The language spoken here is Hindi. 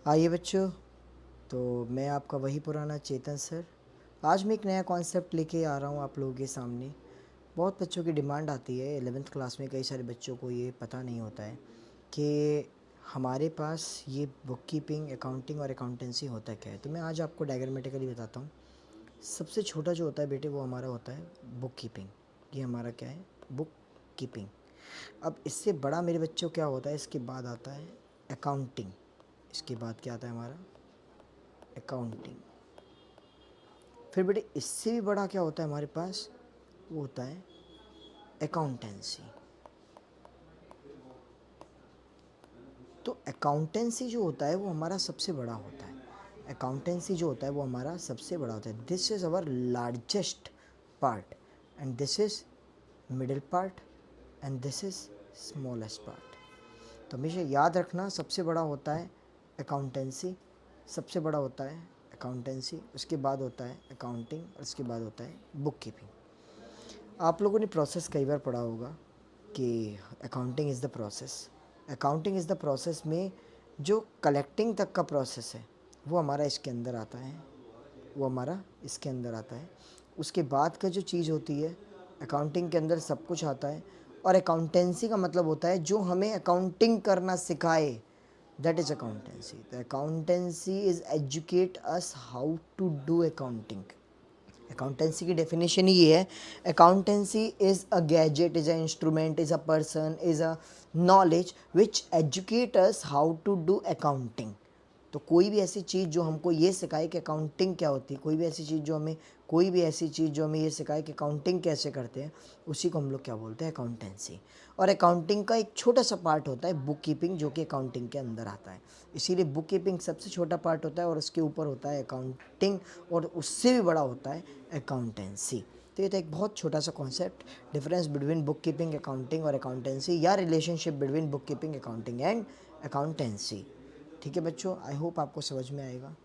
आइए बच्चों, तो मैं आपका वही पुराना चेतन सर। आज मैं एक नया कॉन्सेप्ट लेके आ रहा हूँ आप लोगों के सामने। बहुत बच्चों की डिमांड आती है, 11th क्लास में कई सारे बच्चों को ये पता नहीं होता है कि हमारे पास ये बुक कीपिंग, अकाउंटिंग और अकाउंटेंसी होता क्या है। तो मैं आज आपको डायग्रामेटिकली बताता हूँ। सबसे छोटा जो होता है बेटे, वो हमारा होता है बुक कीपिंग। ये हमारा क्या है? Book keeping. अब इससे बड़ा मेरे बच्चों क्या होता है, इसके बाद आता है अकाउंटिंग। इसके बाद क्या आता है हमारा? अकाउंटिंग। फिर बेटे इससे भी बड़ा क्या होता है हमारे पास? वो होता है अकाउंटेंसी। तो अकाउंटेंसी जो होता है वो हमारा सबसे बड़ा होता है। अकाउंटेंसी जो होता है वो हमारा सबसे बड़ा होता है। This is our largest part and this is middle part and this is smallest part. तो हमेशा याद रखना, सबसे बड़ा होता है अकाउंटेंसी, सबसे बड़ा होता है अकाउंटेंसी, उसके बाद होता है अकाउंटिंग और उसके बाद होता है बुक कीपिंग। आप लोगों ने प्रोसेस कई बार पढ़ा होगा कि accounting is the process. Accounting is the process में जो कलेक्टिंग तक का प्रोसेस है वो हमारा इसके अंदर आता है, वो हमारा इसके अंदर आता है। उसके बाद का जो चीज़ होती है, अकाउंटिंग के अंदर सब कुछ आता है। और अकाउंटेंसी का मतलब होता है जो हमें अकाउंटिंग करना सिखाए, that is accountancy. The accountancy is educate us how to do accounting. Accountancy की डेफिनेशन ही ये है, accountancy is a gadget, is a instrument, is a person, is a knowledge which educate us how to do accounting. तो कोई भी ऐसी चीज़ जो हमको ये सिखाए कि अकाउंटिंग क्या होती है, कोई भी ऐसी चीज़ जो हमें ये सिखाए कि अकाउंटिंग कैसे करते हैं, उसी को हम लोग क्या बोलते हैं? अकाउंटेंसी। और अकाउंटिंग का एक छोटा सा पार्ट होता है बुक कीपिंग, जो कि अकाउंटिंग के अंदर आता है। इसीलिए बुक कीपिंग सबसे छोटा पार्ट होता है और उसके ऊपर होता है अकाउंटिंग, और उससे भी बड़ा होता है अकाउंटेंसी। तो ये था एक बहुत छोटा सा concept, difference between book keeping, accounting और अकाउंटेंसी, या relationship between book keeping, accounting and accountancy. ठीक है बच्चों, आई होप आपको समझ में आएगा।